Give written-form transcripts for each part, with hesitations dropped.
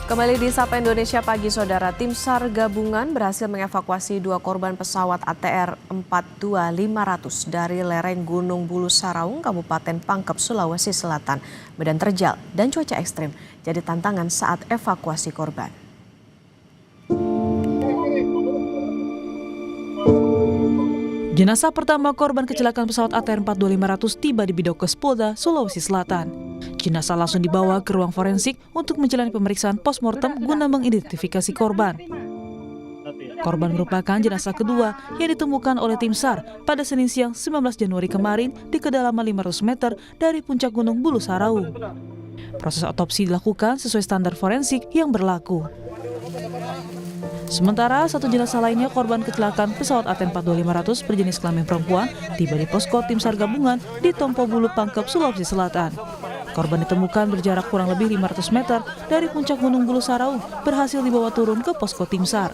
Kembali di Sapa Indonesia Pagi, Saudara. Tim SAR gabungan berhasil mengevakuasi 2 korban pesawat ATR 42500 dari lereng Gunung Bulu Saraung, Kabupaten Pangkep, Sulawesi Selatan. Medan terjal dan cuaca ekstrim jadi tantangan saat evakuasi korban. Jenazah pertama korban kecelakaan pesawat ATR 42500 tiba di Bidokes Polda, Sulawesi Selatan. Jenazah langsung dibawa ke ruang forensik untuk menjalani pemeriksaan postmortem guna mengidentifikasi korban. Korban merupakan jenazah kedua yang ditemukan oleh tim SAR pada Senin siang 19 Januari kemarin di kedalaman 500 meter dari puncak Gunung Bulu Saraung. Proses otopsi dilakukan sesuai standar forensik yang berlaku. Sementara satu jenazah lainnya korban kecelakaan pesawat ATR 42500 berjenis kelamin perempuan tiba di posko tim SAR gabungan di Tompo Bulu Pangkep, Sulawesi Selatan. Korban ditemukan berjarak kurang lebih 500 meter dari puncak Gunung Bulu Saraung, berhasil dibawa turun ke posko tim SAR.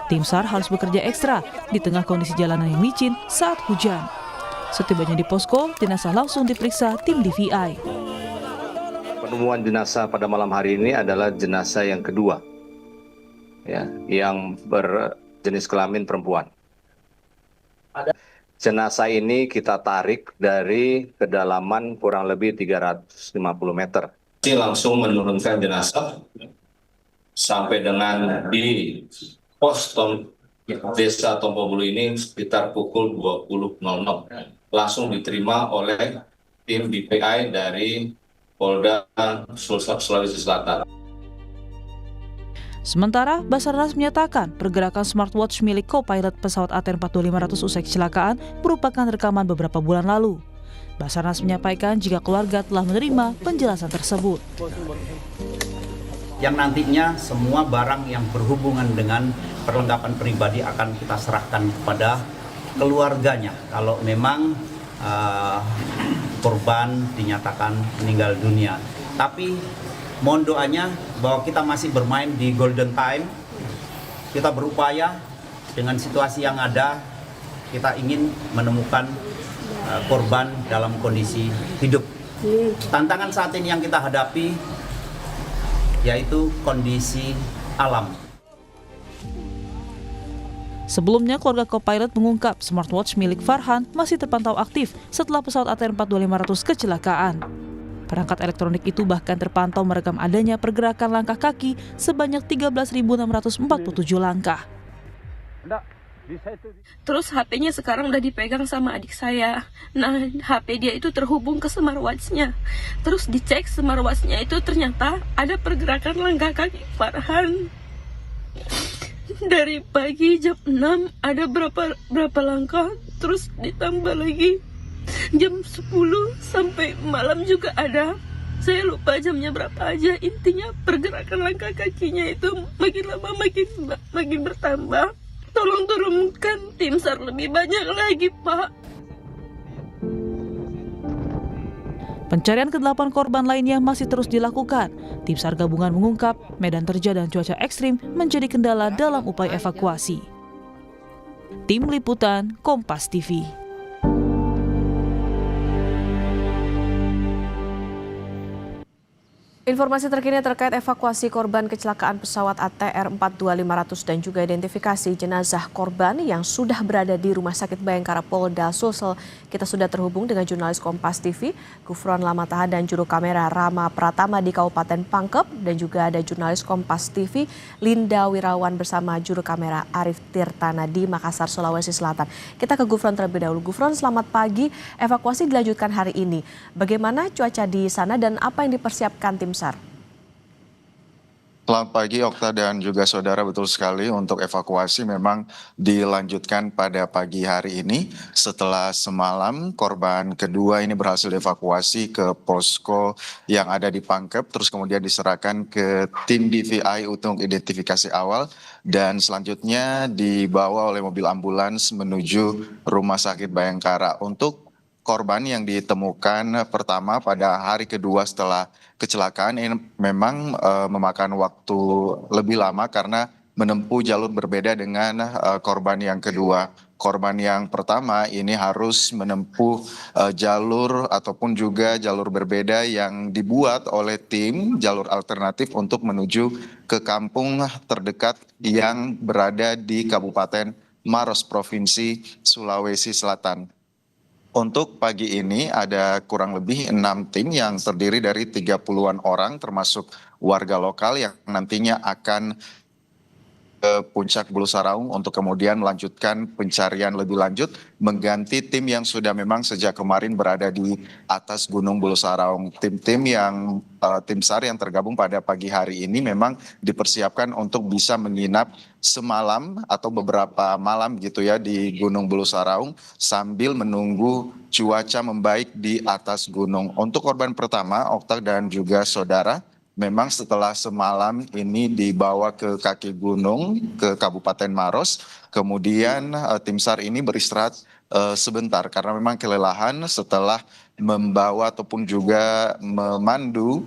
Tim SAR harus bekerja ekstra di tengah kondisi jalanan yang licin saat hujan. Setibanya di posko, jenazah langsung diperiksa tim DVI. Penemuan jenazah pada malam hari ini adalah jenazah yang kedua, yang berjenis kelamin perempuan. Jenazah ini kita tarik dari kedalaman kurang lebih 350 meter. Langsung menurunkan jenazah sampai dengan di pos desa Tompo Bulu ini sekitar pukul 20.00. Langsung diterima oleh tim DPI dari Polda Sulawesi Selatan. Sementara Basarnas menyatakan pergerakan smartwatch milik co-pilot pesawat ATR 42500 usai kecelakaan merupakan rekaman beberapa bulan lalu. Basarnas menyampaikan jika keluarga telah menerima penjelasan tersebut. Yang nantinya semua barang yang berhubungan dengan perlengkapan pribadi akan kita serahkan kepada keluarganya kalau memang korban dinyatakan meninggal dunia. Tapi mohon doanya bahwa kita masih bermain di golden time. Kita berupaya dengan situasi yang ada, kita ingin menemukan korban dalam kondisi hidup. Tantangan saat ini yang kita hadapi yaitu kondisi alam. Sebelumnya, keluarga co-pilot mengungkap smartwatch milik Farhan masih terpantau aktif setelah pesawat ATR 42500 kecelakaan. Perangkat elektronik itu bahkan terpantau merekam adanya pergerakan langkah kaki sebanyak 13.647 langkah. Terus HP-nya sekarang udah dipegang sama adik saya. Nah, HP dia itu terhubung ke smartwatch-nya. Terus dicek smartwatch-nya itu ternyata ada pergerakan langkah kaki Farhan. Dari pagi jam 6 ada berapa langkah, terus ditambah lagi jam 10 sampai malam juga ada. Saya lupa jamnya berapa aja. Intinya pergerakan langkah kakinya itu makin lama makin bertambah. Tolong turunkan tim SAR lebih banyak lagi, Pak. Pencarian ke-8 korban lainnya masih terus dilakukan. Tim SAR gabungan mengungkap medan terjal dan cuaca ekstrim menjadi kendala dalam upaya evakuasi. Tim Liputan Kompas TV. Informasi terkini terkait evakuasi korban kecelakaan pesawat ATR 42500 dan juga identifikasi jenazah korban yang sudah berada di Rumah Sakit Bayangkara Polda Sulsel. Kita sudah terhubung dengan jurnalis Kompas TV, Gufron Lamataha, dan juru kamera Rama Pratama di Kabupaten Pangkep, dan juga ada jurnalis Kompas TV Linda Wirawan bersama juru kamera Arif Tirtana di Makassar, Sulawesi Selatan. Kita ke Gufron terlebih dahulu. Gufron, selamat pagi. Evakuasi dilanjutkan hari ini. Bagaimana cuaca di sana dan apa yang dipersiapkan tim SAR? Selamat pagi Okta dan juga saudara, betul sekali untuk evakuasi memang dilanjutkan pada pagi hari ini. Setelah semalam korban kedua ini berhasil dievakuasi ke posko yang ada di Pangkep, terus kemudian diserahkan ke tim DVI untuk identifikasi awal dan selanjutnya dibawa oleh mobil ambulans menuju Rumah Sakit Bayangkara. Untuk korban yang ditemukan pertama pada hari kedua setelah kecelakaan ini memang memakan waktu lebih lama karena menempuh jalur berbeda dengan korban yang kedua. korban yang pertama ini harus menempuh jalur ataupun juga jalur berbeda yang dibuat oleh tim jalur alternatif untuk menuju ke kampung terdekat yang berada di Kabupaten Maros, Provinsi Sulawesi Selatan. Untuk pagi ini ada kurang lebih 6 tim yang terdiri dari 30-an orang termasuk warga lokal yang nantinya akan ke puncak Bulu Saraung untuk kemudian melanjutkan pencarian lebih lanjut mengganti tim yang sudah memang sejak kemarin berada di atas Gunung Bulu Saraung. Tim SAR yang tergabung pada pagi hari ini memang dipersiapkan untuk bisa menginap semalam atau beberapa malam gitu ya di Gunung Bulu Saraung sambil menunggu cuaca membaik di atas gunung. Untuk korban pertama, Okta dan juga saudara, memang setelah semalam ini dibawa ke kaki gunung ke Kabupaten Maros, kemudian tim SAR ini beristirahat sebentar karena memang kelelahan setelah membawa ataupun juga memandu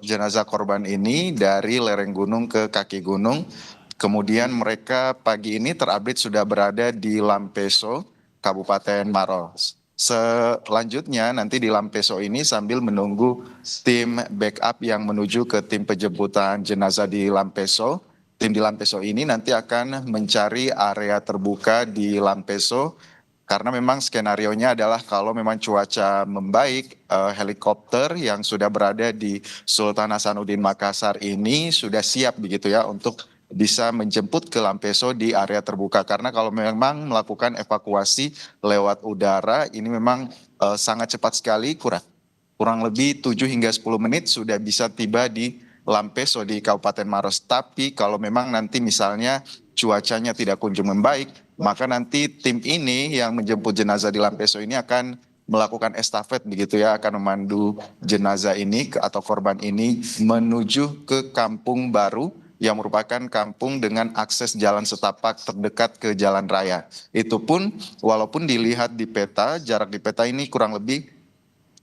jenazah korban ini dari lereng gunung ke kaki gunung. Kemudian mereka pagi ini terupdate sudah berada di Lampeso, Kabupaten Maros. Selanjutnya nanti di Lampeso ini sambil menunggu tim backup yang menuju ke tim penjemputan jenazah di Lampeso. Tim di Lampeso ini nanti akan mencari area terbuka di Lampeso karena memang skenarionya adalah kalau memang cuaca membaik, helikopter yang sudah berada di Sultan Hasanuddin Makassar ini sudah siap begitu ya untuk bisa menjemput ke Lampeso di area terbuka karena kalau memang melakukan evakuasi lewat udara ini memang sangat cepat sekali, kurang lebih 7 hingga 10 menit sudah bisa tiba di Lampeso di Kabupaten Maros. Tapi kalau memang nanti misalnya cuacanya tidak kunjung membaik, maka nanti tim ini yang menjemput jenazah di Lampeso ini akan melakukan estafet begitu ya, akan memandu jenazah ini atau korban ini menuju ke Kampung Baru yang merupakan kampung dengan akses jalan setapak terdekat ke jalan raya. Itu pun walaupun dilihat di peta, jarak di peta ini kurang lebih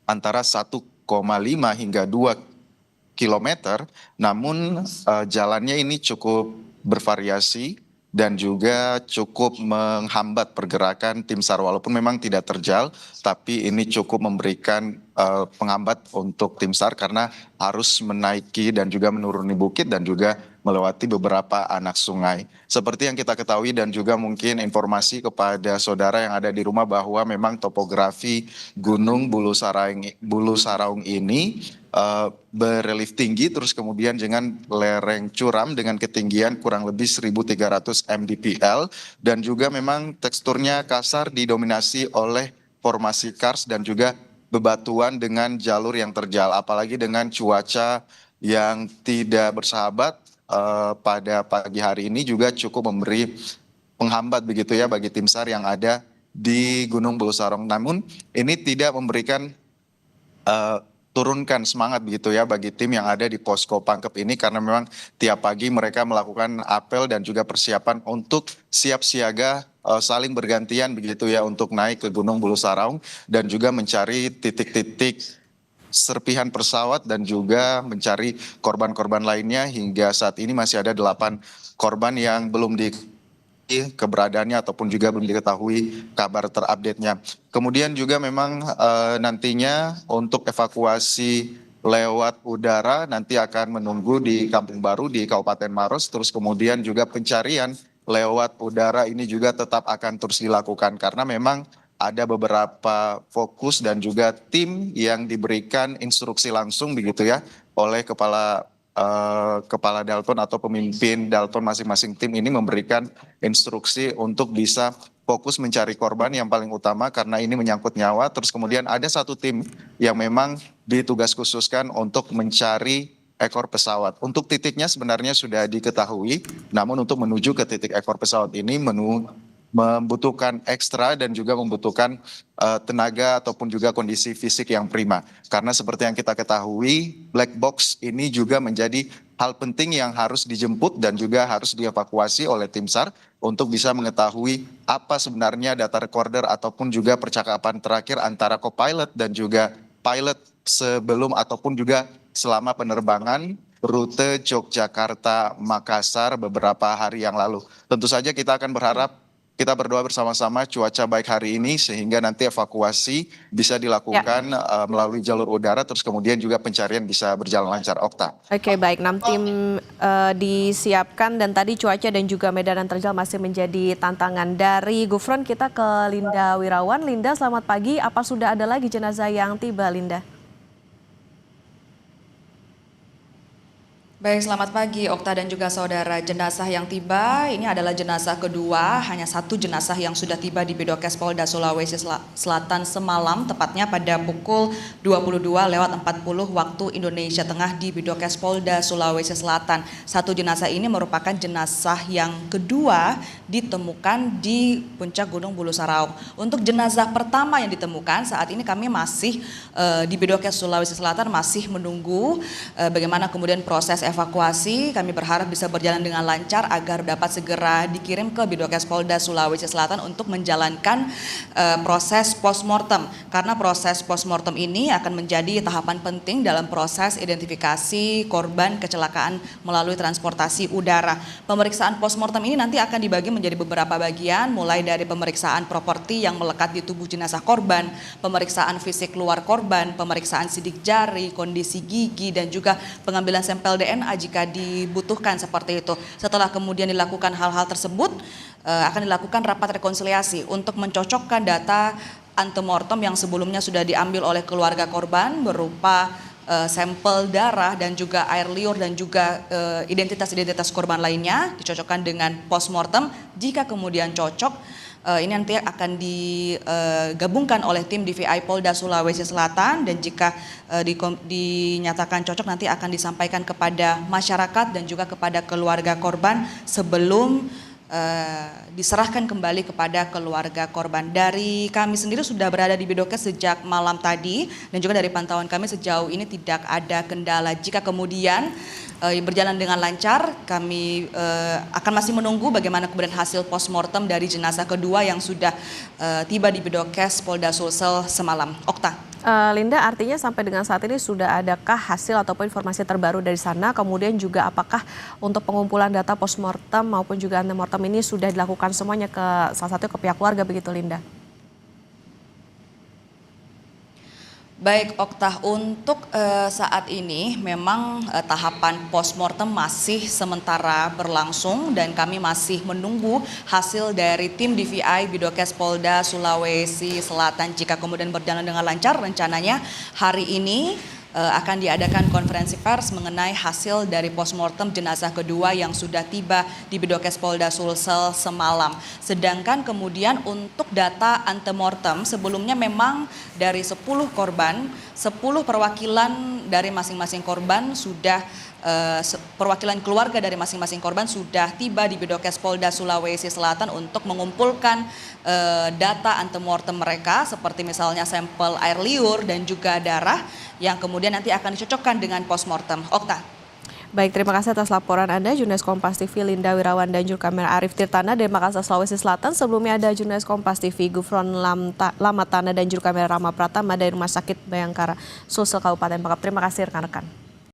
antara 1,5 hingga 2 kilometer, namun jalannya ini cukup bervariasi dan juga cukup menghambat pergerakan tim SAR walaupun memang tidak terjal, tapi ini cukup memberikan penghambat untuk tim SAR karena harus menaiki dan juga menuruni bukit dan juga melewati beberapa anak sungai. Seperti yang kita ketahui dan juga mungkin informasi kepada saudara yang ada di rumah bahwa memang topografi Gunung Bulu Saraung ini berelief tinggi terus kemudian dengan lereng curam dengan ketinggian kurang lebih 1.300 mdpl dan juga memang teksturnya kasar didominasi oleh formasi kars dan juga bebatuan dengan jalur yang terjal apalagi dengan cuaca yang tidak bersahabat pada pagi hari ini juga cukup memberi penghambat begitu ya bagi tim SAR yang ada di Gunung Bulu Saraung. Namun ini tidak memberikan turunkan semangat begitu ya bagi tim yang ada di posko Pangkep ini karena memang tiap pagi mereka melakukan apel dan juga persiapan untuk siap siaga saling bergantian begitu ya untuk naik ke Gunung Bulu Saraung dan juga mencari titik-titik serpihan pesawat dan juga mencari korban-korban lainnya. Hingga saat ini masih ada 8 korban yang belum keberadaannya ataupun juga belum diketahui kabar terupdate-nya. Kemudian juga memang nantinya untuk evakuasi lewat udara nanti akan menunggu di Kampung Baru di Kabupaten Maros, terus kemudian juga pencarian lewat udara ini juga tetap akan terus dilakukan karena memang ada beberapa fokus dan juga tim yang diberikan instruksi langsung begitu ya oleh kepala Dalton atau pemimpin Dalton masing-masing tim ini memberikan instruksi untuk bisa fokus mencari korban yang paling utama karena ini menyangkut nyawa. Terus kemudian ada satu tim yang memang ditugas khususkan untuk mencari ekor pesawat. Untuk titiknya sebenarnya sudah diketahui, namun untuk menuju ke titik ekor pesawat ini membutuhkan ekstra dan juga membutuhkan tenaga ataupun juga kondisi fisik yang prima. Karena seperti yang kita ketahui, black box ini juga menjadi hal penting yang harus dijemput dan juga harus dievakuasi oleh tim SAR untuk bisa mengetahui apa sebenarnya data recorder ataupun juga percakapan terakhir antara co-pilot dan juga pilot sebelum ataupun juga selama penerbangan rute Yogyakarta-Makassar beberapa hari yang lalu. Tentu saja kita akan berharap kita berdoa bersama-sama cuaca baik hari ini sehingga nanti evakuasi bisa dilakukan melalui jalur udara, terus kemudian juga pencarian bisa berjalan lancar. Okta. Oke, baik, 6 tim disiapkan dan tadi cuaca dan juga medan terjal masih menjadi tantangan. Dari Gufron kita ke Linda Wirawan. Linda, selamat pagi. Apa sudah ada lagi jenazah yang tiba, Linda? Baik, selamat pagi Okta dan juga saudara. Jenazah yang tiba ini adalah jenazah kedua, hanya satu jenazah yang sudah tiba di Bidokes Polda Sulawesi Selatan semalam, tepatnya pada pukul 22.40 waktu Indonesia Tengah di Bidokes Polda Sulawesi Selatan. Satu jenazah ini merupakan jenazah yang kedua ditemukan di puncak Gunung Bulu Sarauk. Untuk jenazah pertama yang ditemukan saat ini kami masih di Bidokes Sulawesi Selatan masih menunggu bagaimana kemudian proses evakuasi. Kami berharap bisa berjalan dengan lancar agar dapat segera dikirim ke Bidokes Polda Sulawesi Selatan untuk menjalankan proses postmortem. Karena proses postmortem ini akan menjadi tahapan penting dalam proses identifikasi korban kecelakaan melalui transportasi udara. Pemeriksaan postmortem ini nanti akan dibagi menjadi beberapa bagian, mulai dari pemeriksaan properti yang melekat di tubuh jenazah korban, pemeriksaan fisik luar korban, pemeriksaan sidik jari, kondisi gigi, dan juga pengambilan sampel DNA jika dibutuhkan seperti itu. Setelah kemudian dilakukan hal-hal tersebut, akan dilakukan rapat rekonsiliasi untuk mencocokkan data antemortem yang sebelumnya sudah diambil oleh keluarga korban berupa sampel darah dan juga air liur dan juga identitas-identitas korban lainnya dicocokkan dengan postmortem. Jika kemudian cocok, ini nanti akan digabungkan oleh tim DVI Polda Sulawesi Selatan, dan jika dinyatakan cocok nanti akan disampaikan kepada masyarakat dan juga kepada keluarga korban sebelum diserahkan kembali kepada keluarga korban. Dari kami sendiri sudah berada di Bidokes sejak malam tadi, dan juga dari pantauan kami sejauh ini tidak ada kendala. Jika kemudian berjalan dengan lancar, kami akan masih menunggu bagaimana kemudian hasil postmortem dari jenazah kedua yang sudah tiba di Bidokes Polda Sulsel semalam. Okta. Linda, artinya sampai dengan saat ini sudah adakah hasil ataupun informasi terbaru dari sana? Kemudian juga apakah untuk pengumpulan data postmortem maupun juga antemortem ini sudah dilakukan semuanya ke salah satu ke pihak keluarga begitu, Linda? Baik Okta, untuk saat ini memang tahapan postmortem masih sementara berlangsung dan kami masih menunggu hasil dari tim DVI Bidokes Polda Sulawesi Selatan. Jika kemudian berjalan dengan lancar, rencananya hari ini akan diadakan konferensi pers mengenai hasil dari postmortem jenazah kedua yang sudah tiba di Bidokes Polda Sulsel semalam. Sedangkan kemudian untuk data antemortem sebelumnya memang dari 10 korban, 10 perwakilan dari masing-masing korban sudah perwakilan keluarga dari masing-masing korban sudah tiba di Bidokes Polda Sulawesi Selatan untuk mengumpulkan data antemortem mereka seperti misalnya sampel air liur dan juga darah yang kemudian nanti akan dicocokkan dengan postmortem. Okta. Baik, terima kasih atas laporan Anda, jurnalis Kompas TV Linda Wirawan dan juru kamera Arif Tirtana dari Makassar, Sulawesi Selatan. Sebelumnya ada jurnalis Kompas TV Gufron Lamatana dan juru kamera Rama Pratama dari Rumah Sakit Bayangkara Sulsel Kabupaten Pangkep. Terima kasih rekan-rekan.